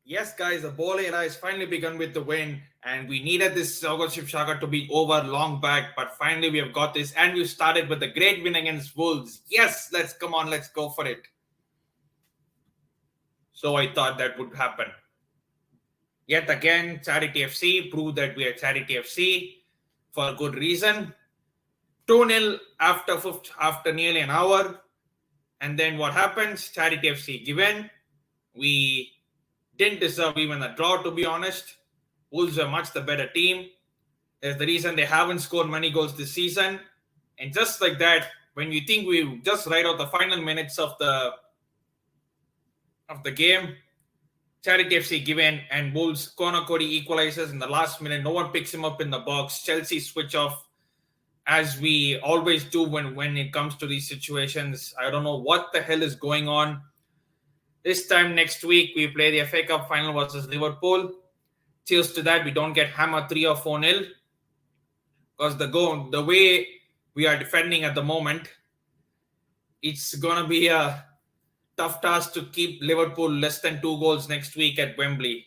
Yes, guys, the Boehly era has finally begun with the win, and we needed this Championship saga to be over long back, but finally we have got this, and we started with a great win against Wolves. Yes, let's go for it. So I thought that would happen. Yet again, Charity FC proved that we are Charity FC for a good reason. 2-0 after nearly an hour, and then what happens? Charity FC given. We didn't deserve even a draw, to be honest. Wolves are much the better team. There's the reason they haven't scored many goals this season. And just like that, when you think we just write out the final minutes of the game, Charity FC given and Wolves corner Cody equalizes in the last minute. No one picks him up in the box. Chelsea switch off as we always do when it comes to these situations. I don't know what the hell is going on. This time next week, we play the FA Cup final versus Liverpool. Cheers to that, we don't get hammered 3 or 4-0. Because the way we are defending at the moment, it's going to be a tough task to keep Liverpool less than 2 goals next week at Wembley.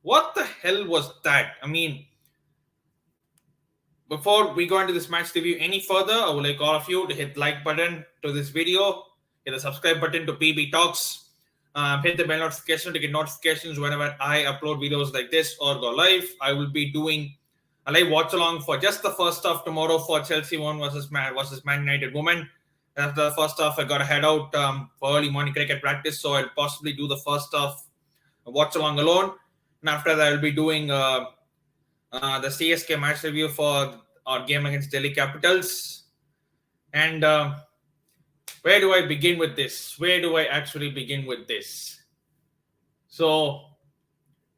What the hell was that? I mean, before we go into this match review any further, I would like all of you to hit the like button to this video, hit the subscribe button to PB Talks, hit the bell notification to get notifications whenever I upload videos like this or go live. I will be doing a live watch along for just the first half tomorrow for Chelsea 1 versus Man United women. After the first half, I got to head out for early morning cricket practice, so I'll possibly do the first half watch along alone. And after that, I'll be doing the CSK match review for our game against Delhi Capitals. And where do I begin with this? Where do I actually begin with this? So,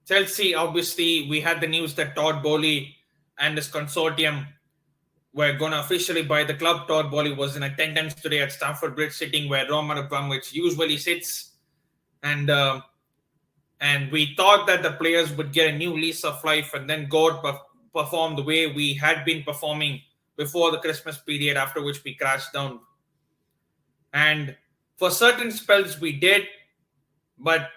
Chelsea, obviously, we had the news that Todd Boehly and his consortium were going to officially buy the club. Todd Boehly was in attendance today at Stamford Bridge, sitting where Roman Abramovich usually sits. And we thought that the players would get a new lease of life and then go perform the way we had been performing before the Christmas period, after which we crashed down. And for certain spells we did, but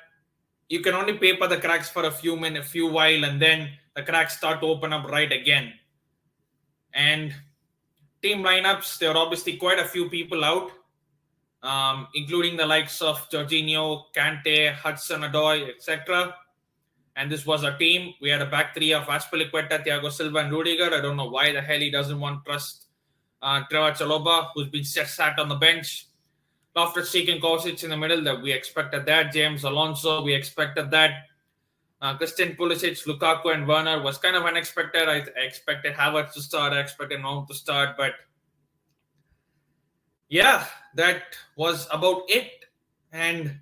you can only paper the cracks for a few while, and then the cracks start to open up right again. And team lineups, there are obviously quite a few people out, including the likes of Jorginho, Kante, Hudson-Odoi, etc. And this was our team. We had a back three of Azpilicueta, Thiago Silva, and Rudiger. I don't know why the hell he doesn't want to trust Trevor Chalobah, who's been sat on the bench. Loftus-Cheek and Kovacic in the middle, that we expected that. James Alonso, we expected that. Christian Pulisic, Lukaku, and Werner was kind of unexpected. I expected Havertz to start. I expected Mount to start. But yeah, that was about it. And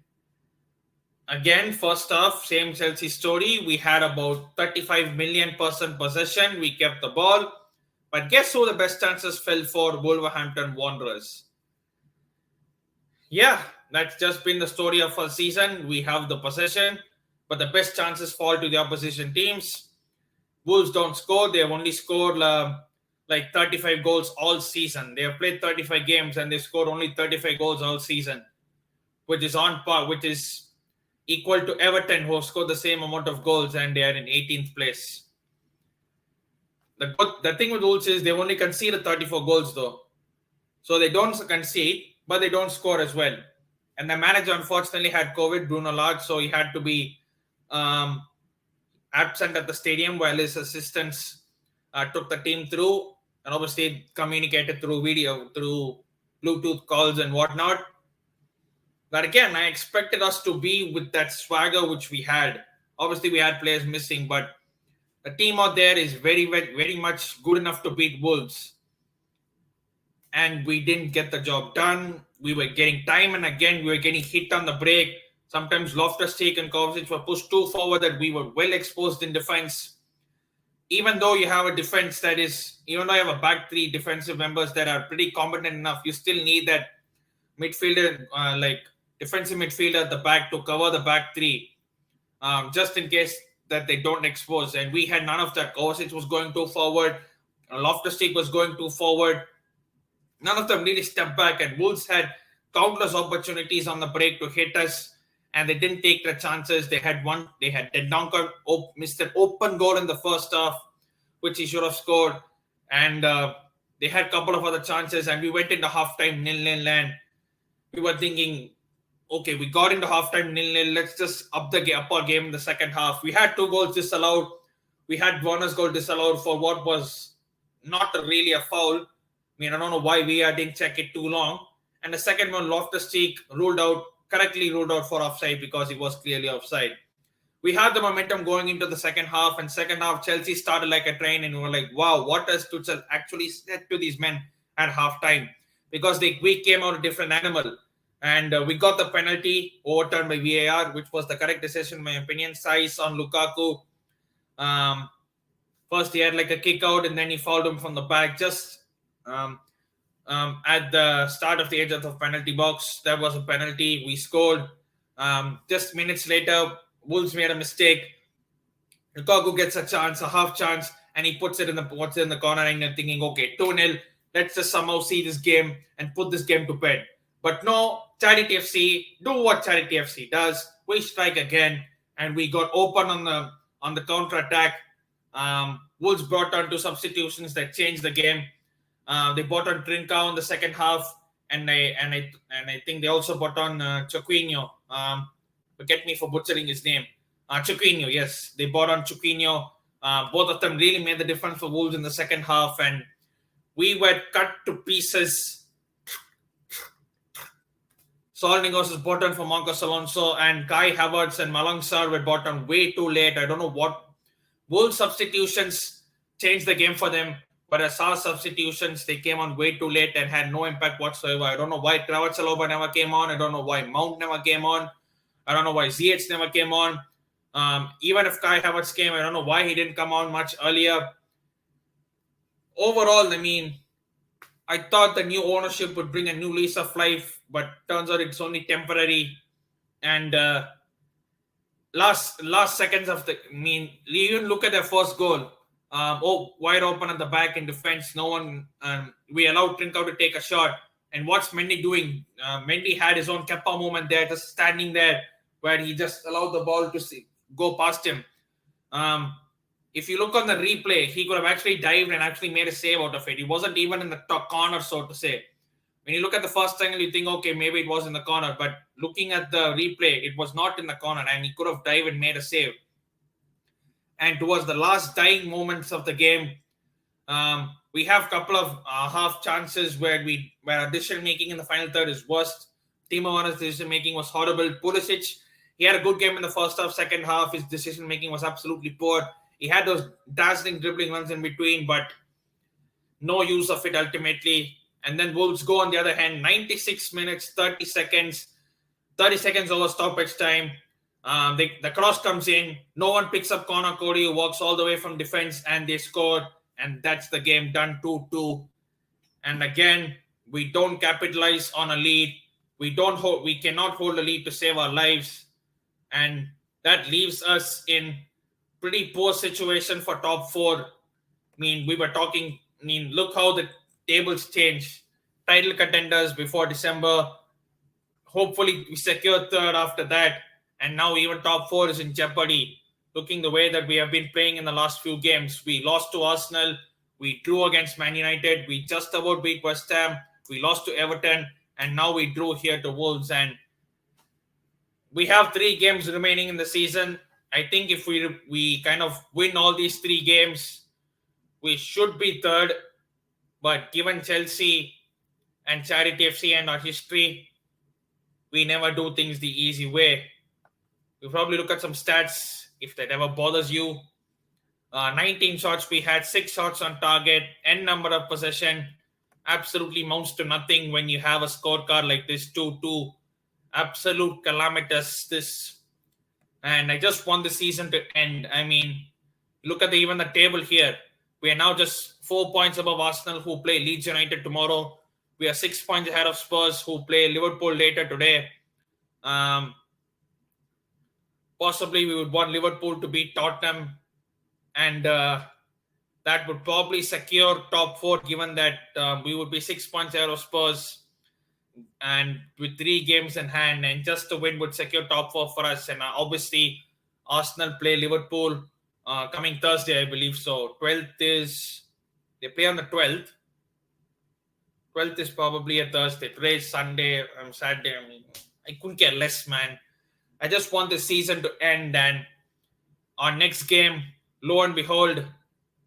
again, first half, same Chelsea story. We had about 35 million % possession. We kept the ball. But guess who the best chances fell for? Wolverhampton Wanderers. Yeah, that's just been the story of our season. We have the possession, but the best chances fall to the opposition teams. Wolves don't score. They have only scored like 35 goals all season. They have played 35 games and they scored only 35 goals all season, which is on par, which is equal to Everton, who have scored the same amount of goals and they are in 18th place. The thing with Wolves is they've only conceded 34 goals though. So they don't concede, but they don't score as well. And the manager unfortunately had COVID, Bruno Lage, so he had to be absent at the stadium while his assistants took the team through and obviously communicated through video, through Bluetooth calls and whatnot. But again, I expected us to be with that swagger which we had. Obviously, we had players missing, but the team out there is very, very, very much good enough to beat Wolves. And we didn't get the job done. We were getting time and again, we were getting hit on the break. Sometimes Loftus-Cheek and Kovacic were pushed too forward that we were well exposed in defense. Even though you have a defense that is, even though you have a back three defensive members that are pretty competent enough, you still need that midfielder, like defensive midfielder at the back to cover the back three, just in case that they don't expose. And we had none of that. Kovacic was going too forward. Loftus-Cheek was going too forward. None of them really stepped back, and Wolves had countless opportunities on the break to hit us, and they didn't take their chances. They had Dendoncker missed an open goal in the first half, which he should have scored, and they had a couple of other chances, and we went into halftime 0-0, and we were thinking, okay, we got into halftime 0-0. Let's just up our game in the second half. We had 2 goals disallowed. We had Warner's goal disallowed for what was not really a foul. I mean, I don't know why we didn't check it too long. And the second one, Loftus-Cheek correctly ruled out for offside because he was clearly offside. We had the momentum going into the second half, and second half Chelsea started like a train, and we were like, wow, what has Tuchel actually said to these men at halftime? Because we came out a different animal. And we got the penalty overturned by VAR, which was the correct decision in my opinion. Size on Lukaku. First he had like a kick out, and then he fouled him from the back just at the start of the edge of the penalty box. That was a penalty. We scored. Just minutes later, Wolves made a mistake. Lukaku gets a chance, a half chance, and he puts it in the corner, and you're thinking, okay, 2-0. Let's just somehow see this game and put this game to bed. But no, Charity FC do what Charity FC does. We strike again, and we got open on the counter attack. Wolves brought on 2 substitutions that changed the game. They brought on Trincao in the second half, and I think they also brought on Choquinho. Forget me for butchering his name. Choquinho, yes, they brought on Choquinho. Both of them really made the difference for Wolves in the second half, and we were cut to pieces. Saul Niguez was bought on for Marcos Alonso, and Kai Havertz and Malang Sarr were bought on way too late. I don't know what. Wolves substitutions changed the game for them, but as our substitutions, they came on way too late and had no impact whatsoever. I don't know why Trevor Chalobah never came on. I don't know why Mount never came on. I don't know why Ziyech never came on. Even if Kai Havertz came, I don't know why he didn't come on much earlier. Overall, I mean, I thought the new ownership would bring a new lease of life, but turns out it's only temporary. And last seconds of you even look at their first goal. Wide open at the back in defense. No one. We allowed Trincao to take a shot. And what's Mendy doing? Mendy had his own Kepa moment there, just standing there, where he just allowed the ball to go past him. If you look on the replay, he could have actually dived and actually made a save out of it. He wasn't even in the top corner, so to say. When you look at the first angle, you think, okay, maybe it was in the corner. But looking at the replay, it was not in the corner, and he could have dived and made a save. And towards the last dying moments of the game, we have a couple of half chances where our decision making in the final third is worst. Timo Werner's decision making was horrible. Pulisic, he had a good game in the first half. Second half, his decision making was absolutely poor. He had those dazzling dribbling runs in between, but no use of it ultimately. And then Wolves go on the other hand, 96 minutes, 30 seconds over stoppage time. The cross comes in. No one picks up Connor Cody, who walks all the way from defense, and they score. And that's the game done 2-2. And again, we don't capitalize on a lead. We cannot hold a lead to save our lives. And that leaves us in pretty poor situation for top 4. I mean, look how the tables change. Title contenders before December. Hopefully we secure third after that. And now even top 4 is in jeopardy. Looking the way that we have been playing in the last few games. We lost to Arsenal. We drew against Man United. We just about beat West Ham. We lost to Everton. And now we drew here to Wolves. And we have 3 games remaining in the season. I think if we kind of win all these 3 games, we should be third. But given Chelsea and Charity FC and our history, we never do things the easy way. We probably look at some stats if that ever bothers you. 19 shots we had, 6 shots on target, n number of possession. Absolutely amounts to nothing when you have a scorecard like this, 2-2. Absolute calamitous this. And I just want the season to end. I mean, look at even the table here. We are now just 4 points above Arsenal, who play Leeds United tomorrow. We are 6 points ahead of Spurs, who play Liverpool later today. Possibly we would want Liverpool to beat Tottenham, and that would probably secure top 4, given that we would be 6 points ahead of Spurs. and with 3 games in hand, and just to win would secure top 4 for us. And obviously, Arsenal play Liverpool coming Thursday, I believe. So 12th is they play on the 12th. 12th is probably a Thursday. Today is Sunday. Saturday. I mean, I couldn't care less, man. I just want the season to end, and our next game, lo and behold,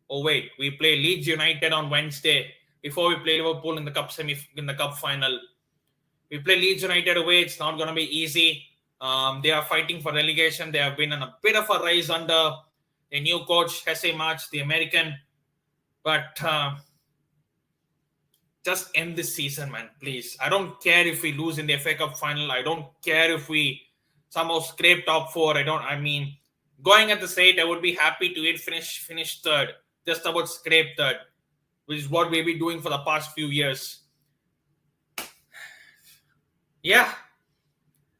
oh wait, we play Leeds United on Wednesday before we play Liverpool in the cup final. We play Leeds United away. It's not going to be easy. They are fighting for relegation. They have been on a bit of a rise under a new coach, Jesse March, the American. But just end this season, man, please. I don't care if we lose in the FA Cup final. I don't care if we somehow scrape top 4. I mean, going at this rate, I would be happy to finish third, just about scrape third, which is what we've been doing for the past few years. Yeah.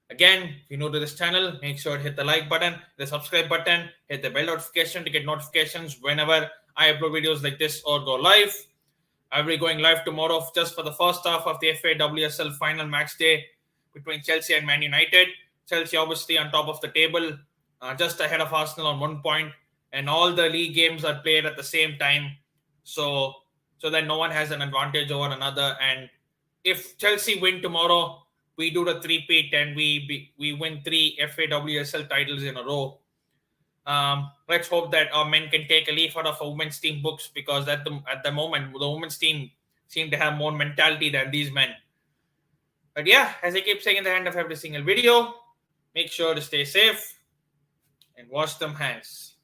Again, if you're new to this channel, make sure to hit the like button, the subscribe button, hit the bell notification to get notifications whenever I upload videos like this or go live. I'll be going live tomorrow just for the first half of the FA WSL final match day between Chelsea and Man United. Chelsea obviously on top of the table, just ahead of Arsenal on 1 point, and all the league games are played at the same time, so that no one has an advantage over another. And if Chelsea win tomorrow, we do the three-peat and we win 3 FA WSL titles in a row. Let's hope that our men can take a leaf out of our women's team books, because at the moment the women's team seem to have more mentality than these men. But yeah, as I keep saying in the end of every single video, make sure to stay safe and wash them hands.